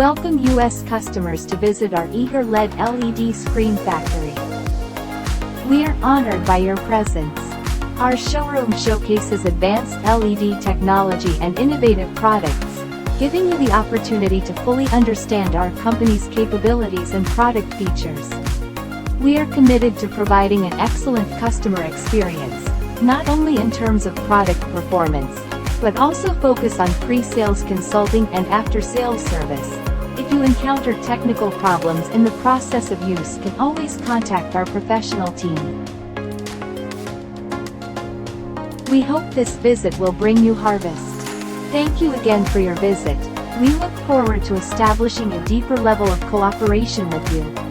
Welcome US customers to visit our EagerLED LED screen factory. We are honored by your presence. Our showroom showcases advanced LED technology and innovative products, giving you the opportunity to fully understand our company's capabilities and product features. We are committed to providing an excellent customer experience, not only in terms of product performance, but also focus on pre-sales consulting and after-sales service. If you encounter technical problems in the process of use, you can always contact our professional team. We hope this visit will bring you harvest. Thank you again for your visit. We look forward to establishing a deeper level of cooperation with you.